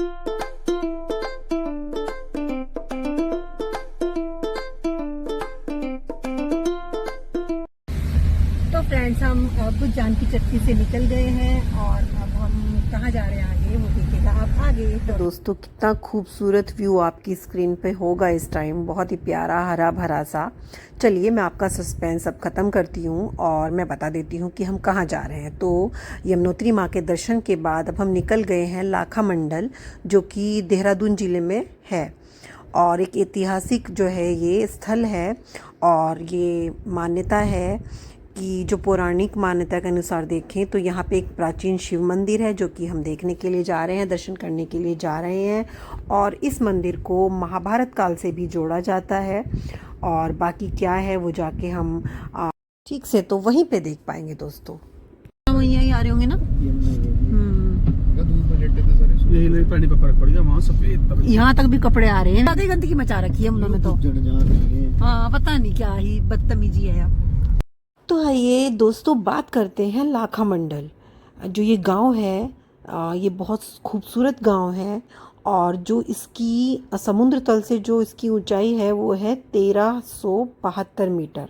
तो फ्रेंड्स, हम अब जानकी चक्की से निकल गए हैं और अब हम कहाँ जा रहे हैं आगे वो देखिएगा आप आगे। तो दोस्तों, कितना खूबसूरत व्यू आपकी स्क्रीन पे होगा इस टाइम, बहुत ही प्यारा हरा भरा सा। चलिए मैं आपका सस्पेंस अब ख़त्म करती हूँ और मैं बता देती हूँ कि हम कहाँ जा रहे हैं। तो यमुनोत्री माँ के दर्शन के बाद अब हम निकल गए हैं लाखा मंडल, जो कि देहरादून ज़िले में है और एक ऐतिहासिक जो है ये स्थल है। और ये मान्यता है कि जो पौराणिक मान्यता के अनुसार देखें तो यहाँ पे एक प्राचीन शिव मंदिर है, जो कि हम देखने के लिए जा रहे हैं, दर्शन करने के लिए जा रहे हैं। और इस मंदिर को महाभारत काल से भी जोड़ा जाता है और बाकी क्या है वो जाके हम ठीक से तो वहीं पे देख पाएंगे दोस्तों। वहीं आ रहे होंगे ना। पानी पे फर्क पड़ गया, वहाँ सफेद यहाँ तक भी कपड़े आ रहे हैं। ज्यादा गंदगी मचा रखी है उन्होंने तो। हाँ, पता नहीं क्या ही बदतमीजी है। तो आइए दोस्तों बात करते हैं लाखा मंडल। जो ये गांव है ये बहुत खूबसूरत गांव है और जो इसकी समुद्र तल से जो इसकी ऊंचाई है वो है 1372 मीटर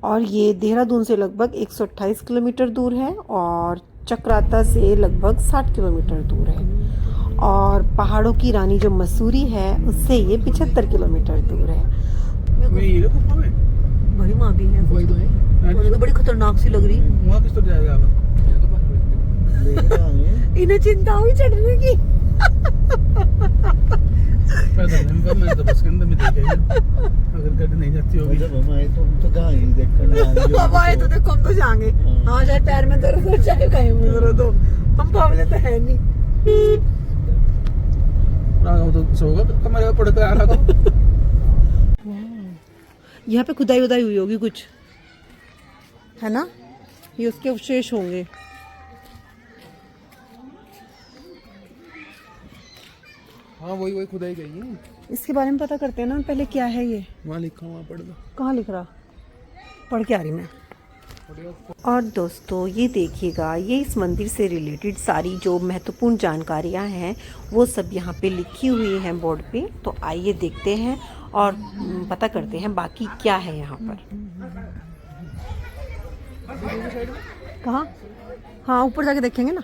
और ये देहरादून से लगभग 128 किलोमीटर दूर है और चक्राता से लगभग 60 किलोमीटर दूर है और पहाड़ों की रानी जो मसूरी है उससे ये 75 किलोमीटर दूर है। भाई माँ भी है, तो बड़ी खतरनाक सी लग रही। वहाँ किस तरह जाएगा इन्हें चिंता हुई चढ़ने की। मैं तो बस के अंदर में देखा, अगर गाड़ी नहीं जाती होगी तो देखो हम तो जाएंगे। हाँ, चाहे पैर में दर्द हो चाहे कहीं में दर्द हो, हम पावले तो है नहीं। तो सोगा कमरे में पड़ के आ रहा था। यहाँ पे खुदाई वुदाई हुई होगी कुछ, है ना, ये उसके अवशेष होंगे। हाँ वही खुदाई गई है। इसके बारे में पता करते हैं ना पहले, क्या है ये। वहाँ लिखा हुआ पढ़ दो। कहाँ लिख रहा, पढ़ के आ रही मैं। और दोस्तों ये देखिएगा, ये इस मंदिर से रिलेटेड सारी जो महत्वपूर्ण जानकारियाँ हैं वो सब यहाँ पे लिखी हुई हैं बोर्ड पे। तो आइए देखते हैं और पता करते हैं बाकी क्या है यहाँ पर। कहाँ? हाँ, ऊपर जाके देखेंगे ना।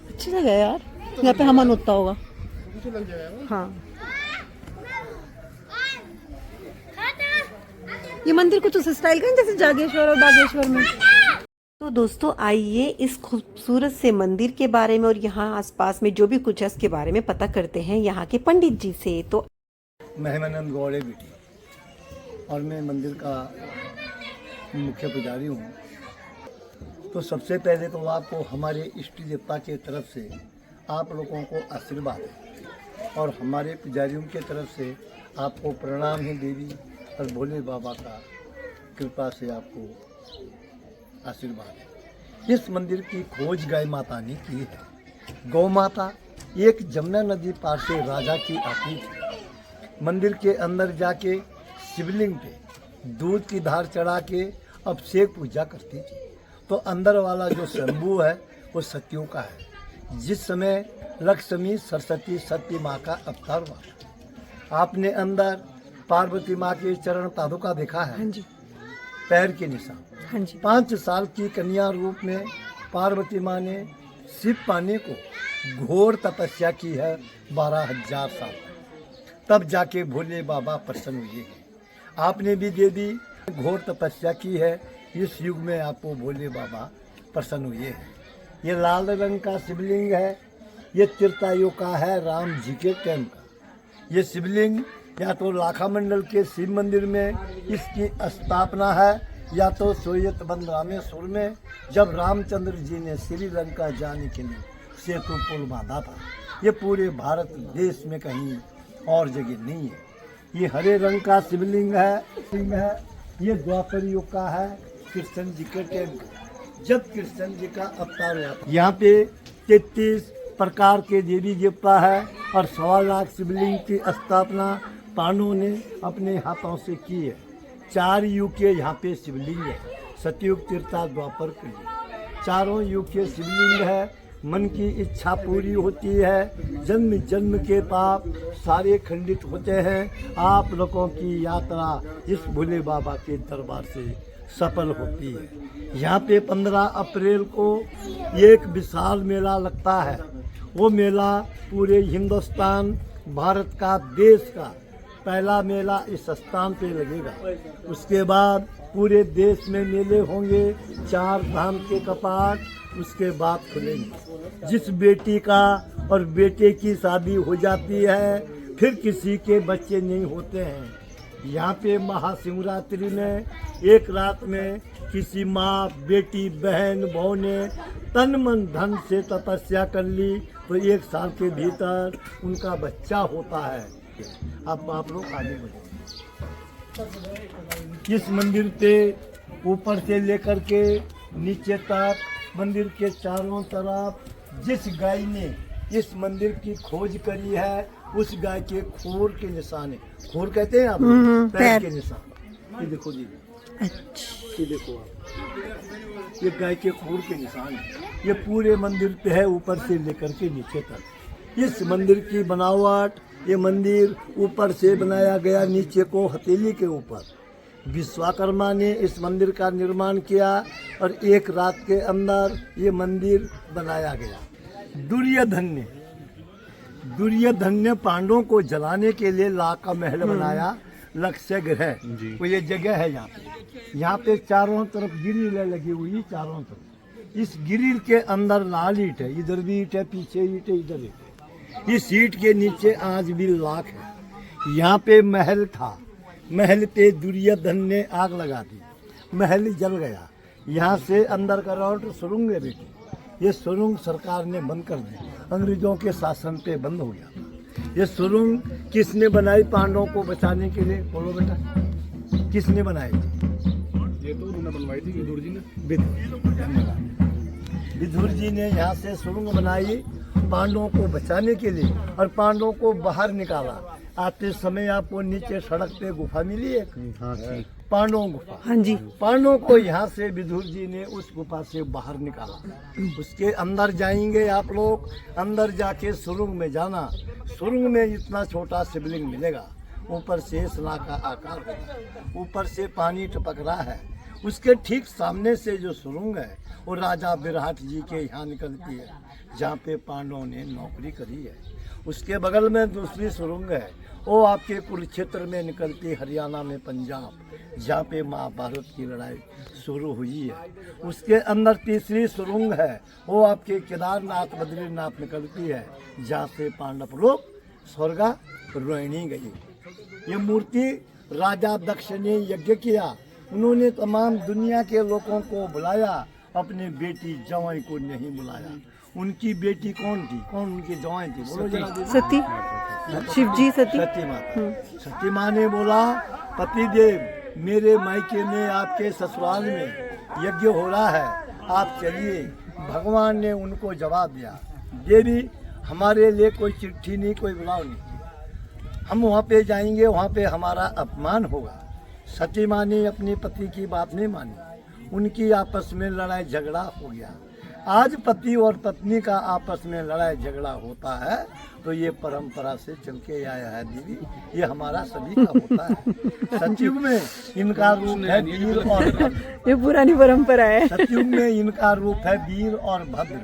अच्छी जगह है यार, यहाँ पे हवन होता होगा। हाँ, ये मंदिर कुछ उस स्टाइल का है जैसे जागेश्वर और बागेश्वर में। तो दोस्तों आइए इस खूबसूरत से मंदिर के बारे में और यहाँ आसपास में जो भी कुछ है उसके बारे में पता करते हैं यहाँ के पंडित जी से। तो महिमानंद गौड़े बेटी और मैं मंदिर का मुख्य पुजारी हूँ। तो सबसे पहले तो आपको हमारे इष्ट देवता के तरफ से आप लोगों को आशीर्वाद है और हमारे पुजारियों के तरफ से आपको प्रणाम है। देवी और भोले बाबा का कृपा से आपको आशीर्वाद है। इस मंदिर की खोज गाय माता ने की है। गौ माता एक जमुना नदी पार से राजा की आती थी। मंदिर के अंदर जाके शिवलिंग पे दूध की धार चढ़ा के अभिषेक पूजा करती थी। तो अंदर वाला जो शंभू है वो सतियों का है। जिस समय लक्ष्मी सरस्वती सती माँ का अवतार हुआ, आपने अंदर पार्वती माँ के चरण पादुका देखा है। हाँ जी, पैर के निशान। हाँ जी। 5 साल की कन्या रूप में पार्वती माँ ने शिव पाने को घोर तपस्या की है 12,000 साल, तब जाके भोले बाबा प्रसन्न हुए हैं। आपने भी देवी घोर तपस्या की है, इस युग में आपको भोले बाबा प्रसन्न हुए हैं। ये लाल रंग का शिवलिंग है, ये त्रेतायुग का है, राम जी के टाइम का। ये शिवलिंग या तो लाखा मंडल के शिव मंदिर में इसकी स्थापना है या तो सोयतबंद रामेश्वर में, जब रामचंद्र जी ने श्रीलंका जाने के लिए सेतु पुल बांधा था। ये पूरे भारत देश में कहीं और जगह नहीं है। ये हरे रंग का शिवलिंग है। ये द्वापर युग का है, कृष्ण जी के टाइम का, जब कृष्ण जी का अवतार हुआ था। यहाँ पे 33 प्रकार के देवी देवता है और 1.25 लाख शिवलिंग की स्थापना पांडवों ने अपने हाथों से की है। 4 युग के यहाँ पे शिवलिंग है, सतयुग, त्रेता, द्वापर, कलयुग। चारों युग के शिवलिंग है। मन की इच्छा पूरी होती है, जन्म जन्म के पाप सारे खंडित होते हैं। आप लोगों की यात्रा इस भोले बाबा के दरबार से सफल होती है। यहाँ पे 15 अप्रैल को एक विशाल मेला लगता है। वो मेला पूरे हिंदुस्तान, भारत का, देश का पहला मेला इस स्थान पे लगेगा। उसके बाद पूरे देश में मेले होंगे, 4 धाम के कपाट उसके बाद खुलेंगे। जिस बेटी का और बेटे की शादी हो जाती है, फिर किसी के बच्चे नहीं होते हैं। यहाँ पे महाशिवरात्रि में एक रात में किसी माँ, बेटी, बहन, बहू ने तन मन धन से तपस्या कर ली तो 1 साल के भीतर उनका बच्चा होता है। अब आप लोग आगे बढ़े। इस मंदिर पे ऊपर से लेकर के नीचे तक मंदिर के चारों तरफ जिस गाय ने इस मंदिर की खोज करी है, उस गाय के खोर के निशान है। खोर कहते हैं आप, पैर के निशान। ये देखो जी, ये देखो आप, ये गाय के खोर के निशान है। ये पूरे मंदिर पे है, ऊपर से लेकर के नीचे तक। इस मंदिर की बनावट, ये मंदिर ऊपर से बनाया गया, नीचे को हथेली के ऊपर। विश्वकर्मा ने इस मंदिर का निर्माण किया और 1 रात के अंदर ये मंदिर बनाया गया। दुर्योधन ने पांडवों को जलाने के लिए लाख का महल बनाया, लक्ष्य ग्रह। तो ये जगह है यहाँ पे चारों तरफ गिरिल लगी हुई, चारों तरफ। इस गिरिल के अंदर लाल ईंट है, इधर भी ईंट है, पीछे ईंट है, इधर ईंट है। इस ईंट के नीचे आज भी लाख है। यहाँ पे महल था, महल पे दुर्योधन ने आग लगा दी, महल जल गया। यहाँ से अंदर का राउट सुरंग है बेटी, ये सुरंग सरकार ने बंद कर दी, अंग्रेजों के शासन पे बंद हो गया। ये सुरंग किसने बनाई पांडवों को बचाने के लिए? बोलो बेटा, किसने बनाई? ये तो उन्होंने बनवाई थी विदुर जी ने। विदुर जी ने यहाँ से सुरंग बनाई पांडवों को बचाने के लिए और पांडवों को बाहर निकाला। आते समय आपको नीचे सड़क पे गुफा मिली है, पांडवों गुफा। हाँ जी। पांडवों को यहाँ से विदुर जी ने उस गुफा से बाहर निकाला। उसके अंदर जाएंगे आप लोग, अंदर जाके सुरंग में जाना। सुरंग में इतना छोटा शिवलिंग मिलेगा, ऊपर से सला का आकार होगा, ऊपर से पानी टपक रहा है। उसके ठीक सामने से जो सुरंग है वो राजा विराट जी के यहाँ निकलती है, जहाँ पे पांडवों ने नौकरी करी है। उसके बगल में दूसरी सुरंग है, वो आपके कुरुक्षेत्र में निकलती, हरियाणा में, पंजाब, जहाँ पे महाभारत की लड़ाई शुरू हुई है। उसके अंदर तीसरी सुरंग है, वो आपके केदारनाथ, बद्रीनाथ निकलती है, जहाँ से पांडव लोग स्वर्गारोहिणी गई। ये मूर्ति राजा दक्ष ने यज्ञ किया, उन्होंने तमाम दुनिया के लोगों को बुलाया, अपने बेटी जवाई को नहीं बुलाया। उनकी बेटी कौन थी, कौन उनकी जवाई थी? बोलो जरा। सती, शिव जी सती। सती माता। सती माँ ने बोला, पतिदेव मेरे मायके में, आपके ससुराल में यज्ञ हो रहा है, आप चलिए। भगवान ने उनको जवाब दिया, देवी हमारे लिए कोई चिट्ठी नहीं, कोई बुलाव नहीं, हम वहाँ पे जाएंगे, वहाँ पे हमारा अपमान होगा। सती माँ ने अपने पति की बात नहीं मानी, उनकी आपस में लड़ाई झगड़ा हो गया। आज पति और पत्नी का आपस में लड़ाई झगड़ा होता है तो ये परंपरा से चल के आया है दीदी, ये हमारा सभी का होता है। सतयुग में इनका रूप है वीर और भद्र, ये पुरानी परंपरा है। सतयुग में इनका रूप है वीर और भद्र,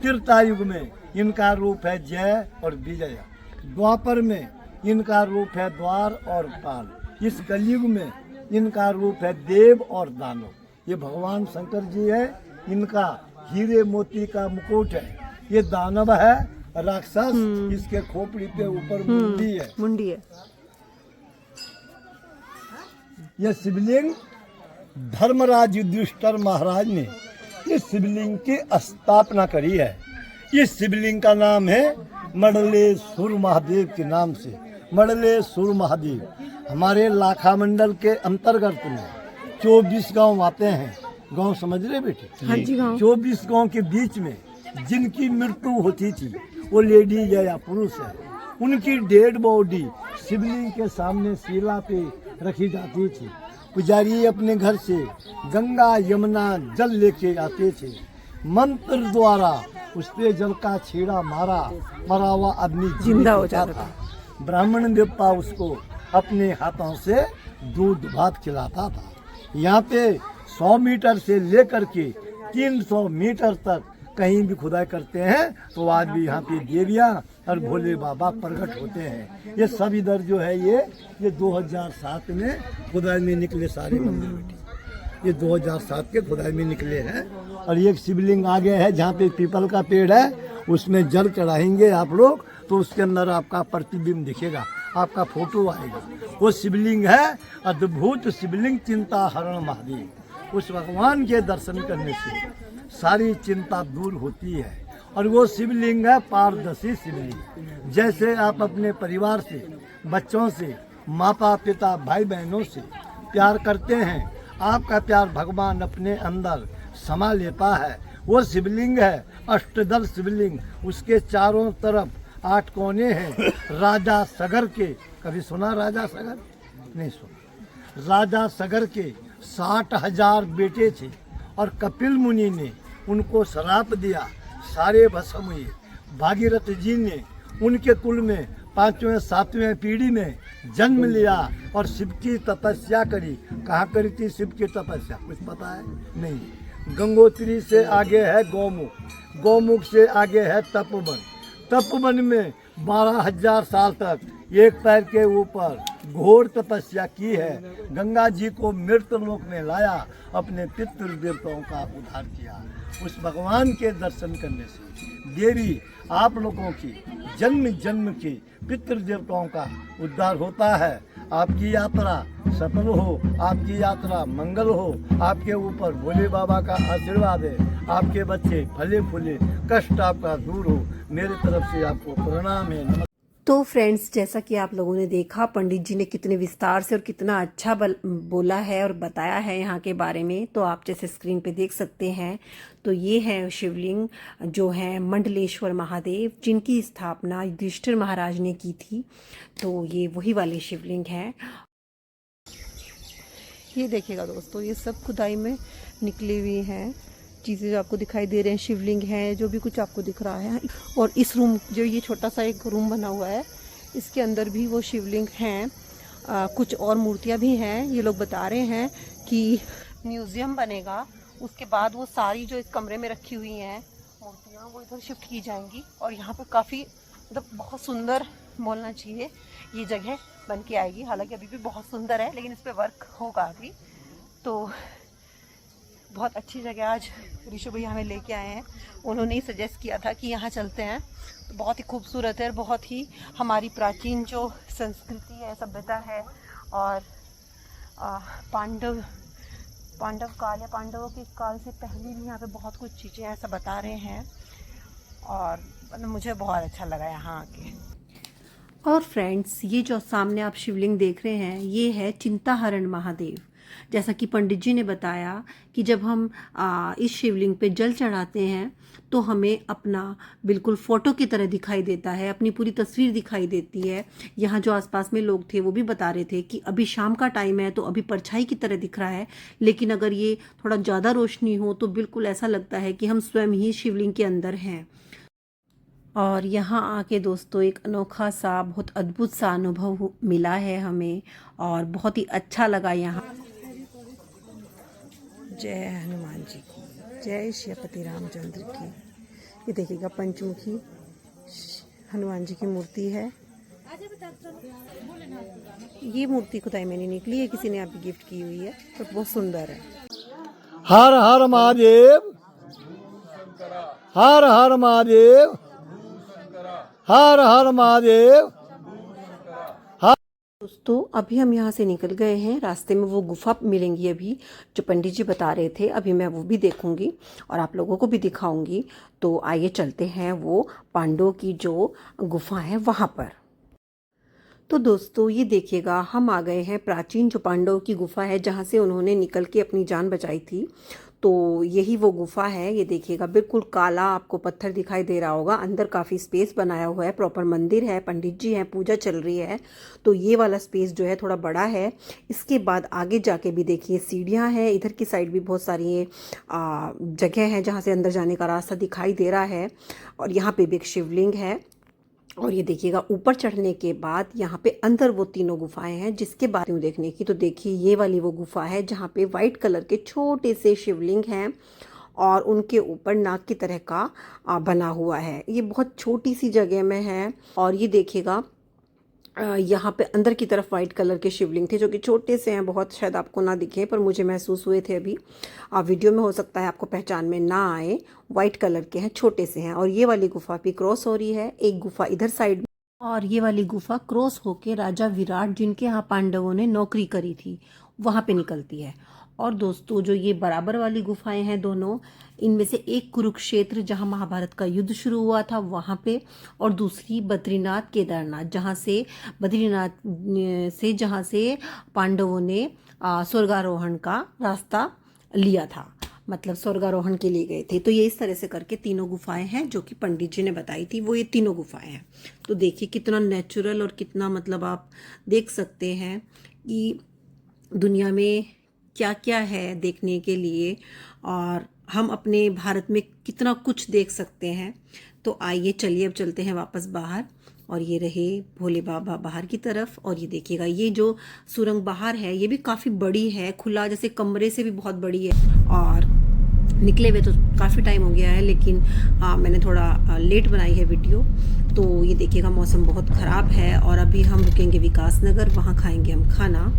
त्रेतायुग में इनका रूप है जय और विजय, द्वापर में इनका रूप है द्वार और पाल, इस कलयुग में इनका रूप है देव और दानव। ये भगवान शंकर जी है, इनका हीरे मोती का मुकुट है। ये दानव है, राक्षस, इसके खोपड़ी पे ऊपर मुंडी है, मुंडी है। यह शिवलिंग धर्मराज युधिष्ठिर महाराज ने इस शिवलिंग की स्थापना करी है। इस शिवलिंग का नाम है मंडलेश्वर महादेव के नाम से, मंडलेश्वर महादेव। हमारे लाखा मंडल के अंतर्गत में 24 गांव आते हैं। गांव समझ रहे बेटे? हाँ जी, गांव। 24 गांव के बीच में जिनकी मृत्यु होती थी, वो लेडीज है या पुरुष है, उनकी डेड बॉडी शिवलिंग के सामने शिला पे रखी जाती थी। पुजारी अपने घर से गंगा यमुना जल लेके आते थे, मंत्र द्वारा उस पे जल का छेड़ा मारा, मरा हुआ आदमी जिंदा हो होता जाता था। ब्राह्मण देवता उसको अपने हाथों से दूध भात खिलाता था। यहाँ पे 100 मीटर से लेकर के 300 मीटर तक कहीं भी खुदाई करते हैं तो आज भी यहाँ पे देवियाँ और भोले बाबा प्रकट होते हैं। ये सब इधर जो है ये 2007 में खुदाई में निकले सारे मंदिर बेटे, ये 2007 के खुदाई में निकले हैं। और एक शिवलिंग आगे है जहाँ पे पीपल का पेड़ है, उसमें जल चढ़ाएंगे आप लोग तो उसके अंदर आपका प्रतिबिंब दिखेगा, आपका फोटो आएगा। वो शिवलिंग है अद्भुत शिवलिंग, चिंता हरण महादेव। उस भगवान के दर्शन करने से सारी चिंता दूर होती है। और वो शिवलिंग है पारदर्शी शिवलिंग। जैसे आप अपने परिवार से, बच्चों से, माता पिता भाई बहनों से प्यार करते हैं, आपका प्यार भगवान अपने अंदर समा लेता है। वो शिवलिंग है अष्टदल शिवलिंग, उसके चारों तरफ 8 कोने हैं। राजा सगर के, कभी सुना राजा सगर? नहीं सुना। राजा सगर के 60,000 बेटे थे और कपिल मुनि ने उनको श्राप दिया, सारे भस्म हुए। भागीरथ जी ने उनके कुल में 5वें 7वें पीढ़ी में जन्म लिया और शिव की तपस्या करी। कहाँ करी थी शिव की तपस्या, कुछ पता है? नहीं। गंगोत्री से आगे है गौमुख, गौमुख से आगे है तपोवन, तपोवन में 12,000 साल तक एक पैर के ऊपर घोर तपस्या की है। गंगा जी को मृत लोक में लाया, अपने पितृ देवताओं का उद्धार किया। उस भगवान के दर्शन करने से देवी आप लोगों की जन्म जन्म के पितृ देवताओं का उद्धार होता है। आपकी यात्रा सफल हो, आपकी यात्रा मंगल हो, आपके ऊपर भोले बाबा का आशीर्वाद है, आपके बच्चे फले फूले, कष्ट आपका दूर हो। मेरी तरफ से आपको प्रणाम है। तो फ्रेंड्स, जैसा कि आप लोगों ने देखा पंडित जी ने कितने विस्तार से और कितना अच्छा बोला है और बताया है यहाँ के बारे में, तो आप जैसे स्क्रीन पे देख सकते हैं। तो ये है शिवलिंग जो है मंडलेश्वर महादेव, जिनकी स्थापना युधिष्ठिर महाराज ने की थी। तो ये वही वाली शिवलिंग है। ये देखिएगा दोस्तों, ये सब खुदाई में निकली हुई हैं चीज़ें जो आपको दिखाई दे रहे हैं। शिवलिंग है, जो भी कुछ आपको दिख रहा है। और इस रूम, जो ये छोटा सा एक रूम बना हुआ है, इसके अंदर भी वो शिवलिंग हैं। कुछ और मूर्तियां भी हैं। ये लोग बता रहे हैं कि म्यूज़ियम बनेगा, उसके बाद वो सारी जो इस कमरे में रखी हुई हैं मूर्तियाँ, वो इधर शिफ्ट की जाएंगी। और यहाँ पर काफ़ी मतलब बहुत सुंदर बोलना चाहिए ये जगह बन के आएगी। हालांकि अभी भी बहुत सुंदर है, लेकिन इस पर वर्क होगा अभी। तो बहुत अच्छी जगह आज ऋषु भैया हमें लेके आए हैं। उन्होंने ही सजेस्ट किया था कि यहाँ चलते हैं। तो बहुत ही खूबसूरत है और बहुत ही हमारी प्राचीन जो संस्कृति है, सभ्यता है, और पांडव काल या पांडवों के काल से पहले भी यहाँ पे बहुत कुछ चीज़ें ऐसा बता रहे हैं। और मतलब मुझे बहुत अच्छा लगा यहाँ आके। और फ्रेंड्स, ये जो सामने आप शिवलिंग देख रहे हैं, ये है चिंताहरण महादेव। जैसा कि पंडित जी ने बताया कि जब हम इस शिवलिंग पे जल चढ़ाते हैं तो हमें अपना बिल्कुल फ़ोटो की तरह दिखाई देता है, अपनी पूरी तस्वीर दिखाई देती है। यहाँ जो आसपास में लोग थे वो भी बता रहे थे कि अभी शाम का टाइम है तो अभी परछाई की तरह दिख रहा है, लेकिन अगर ये थोड़ा ज़्यादा रोशनी हो तो बिल्कुल ऐसा लगता है कि हम स्वयं ही शिवलिंग के अंदर हैं। और यहाँ आके दोस्तों एक अनोखा सा, बहुत अद्भुत सा अनुभव मिला है हमें और बहुत ही अच्छा लगा यहाँ। जय हनुमान जी की, जय श्रीपति रामचंद्र की। ये देखिएगा पंचमुखी हनुमान जी की मूर्ति है। ये मूर्ति खुदाई में नहीं निकली है, किसी ने यहाँ पे गिफ्ट की हुई है, तो बहुत सुंदर है। हर हर महादेव, हर हर महादेव, हर हर महादेव। दोस्तों, अभी हम यहाँ से निकल गए हैं। रास्ते में वो गुफा मिलेंगी अभी, जो पंडित जी बता रहे थे। अभी मैं वो भी देखूंगी और आप लोगों को भी दिखाऊंगी। तो आइए चलते हैं वो पांडवों की जो गुफा है वहाँ पर। तो दोस्तों, ये देखिएगा, हम आ गए हैं प्राचीन जो पांडवों की गुफा है, जहाँ से उन्होंने निकल के अपनी जान बचाई थी। तो यही वो गुफा है। ये देखिएगा बिल्कुल काला आपको पत्थर दिखाई दे रहा होगा। अंदर काफ़ी स्पेस बनाया हुआ है, प्रॉपर मंदिर है, पंडित जी हैं, पूजा चल रही है। तो ये वाला स्पेस जो है थोड़ा बड़ा है। इसके बाद आगे जाके भी देखिए सीढ़ियाँ हैं, इधर की साइड भी बहुत सारी जगह है जहाँ से अंदर जाने का रास्ता दिखाई दे रहा है। और यहाँ पे भी एक शिवलिंग है। और ये देखिएगा ऊपर चढ़ने के बाद यहाँ पे अंदर वो तीनों गुफाएं हैं जिसके बारे में देखने की। तो देखिए ये वाली वो गुफा है जहाँ पे वाइट कलर के छोटे से शिवलिंग हैं और उनके ऊपर नाग की तरह का बना हुआ है। ये बहुत छोटी सी जगह में है। और ये देखिएगा यहाँ पे अंदर की तरफ वाइट कलर के शिवलिंग थे जो कि छोटे से हैं, बहुत शायद आपको ना दिखे पर मुझे महसूस हुए थे अभी। वीडियो में हो सकता है आपको पहचान में ना आए, वाइट कलर के हैं, छोटे से हैं। और ये वाली गुफा भी क्रॉस हो रही है, एक गुफा इधर साइड, और ये वाली गुफा क्रॉस होके राजा विराट जिनके यहाँ पांडवों ने नौकरी करी थी वहाँ पे निकलती है। और दोस्तों जो ये बराबर वाली गुफाएं हैं दोनों, इनमें से एक कुरुक्षेत्र जहाँ महाभारत का युद्ध शुरू हुआ था वहाँ पे, और दूसरी बद्रीनाथ केदारनाथ जहाँ से जहाँ से पांडवों ने स्वर्गारोहण का रास्ता लिया था, मतलब स्वर्गारोहण के लिए गए थे। तो ये इस तरह से करके तीनों गुफाएं हैं जो कि पंडित जी ने बताई थी, वो ये तीनों गुफाएं हैं। तो देखिए कितना नेचुरल और कितना मतलब आप देख सकते हैं कि दुनिया में क्या क्या है देखने के लिए, और हम अपने भारत में कितना कुछ देख सकते हैं। तो आइए चलिए अब चलते हैं वापस बाहर। और ये रहे भोले बाबा बाहर की तरफ। और ये देखिएगा ये जो सुरंग बाहर है ये भी काफ़ी बड़ी है, खुला जैसे कमरे से भी बहुत बड़ी है। और निकले हुए तो काफ़ी टाइम हो गया है, लेकिन मैंने थोड़ा लेट बनाई है वीडियो। तो ये देखिएगा मौसम बहुत ख़राब है और अभी हम रुकेंगे विकास नगर, वहाँ खाएंगे हम खाना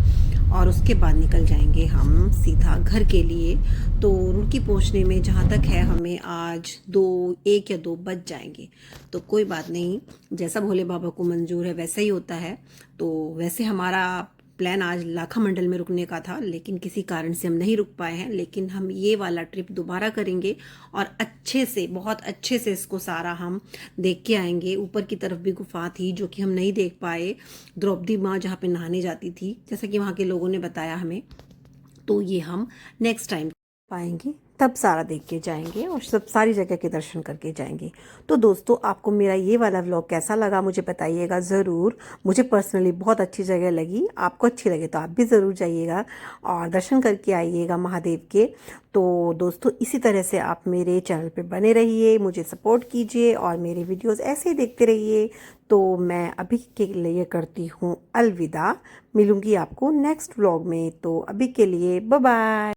और उसके बाद निकल जाएंगे हम सीधा घर के लिए। तो रुड़की पहुँचने में जहाँ तक है हमें आज 1 या 2 बज जाएंगे। तो कोई बात नहीं, जैसा भोले बाबा को मंजूर है वैसा ही होता है। तो वैसे हमारा प्लान आज लाखा मंडल में रुकने का था, लेकिन किसी कारण से हम नहीं रुक पाए हैं। लेकिन हम ये वाला ट्रिप दोबारा करेंगे और अच्छे से, बहुत अच्छे से इसको सारा हम देख के आएंगे। ऊपर की तरफ भी गुफा थी जो कि हम नहीं देख पाए, द्रौपदी माँ जहाँ पे नहाने जाती थी, जैसा कि वहाँ के लोगों ने बताया हमें। तो ये हम नेक्स्ट टाइम पाएंगे, तब सारा देख के जाएंगे और सब सारी जगह के दर्शन करके जाएंगे। तो दोस्तों आपको मेरा ये वाला व्लॉग कैसा लगा मुझे बताइएगा ज़रूर। मुझे पर्सनली बहुत अच्छी जगह लगी, आपको अच्छी लगे तो आप भी ज़रूर जाइएगा और दर्शन करके आइएगा महादेव के। तो दोस्तों इसी तरह से आप मेरे चैनल पे बने रहिए, मुझे सपोर्ट कीजिए और मेरे वीडियोज़ ऐसे ही देखते रहिए। तो मैं अभी के लिए करती हूँ अलविदा, मिलूँगी आपको नेक्स्ट व्लॉग में। तो अभी के लिए बाय बाय।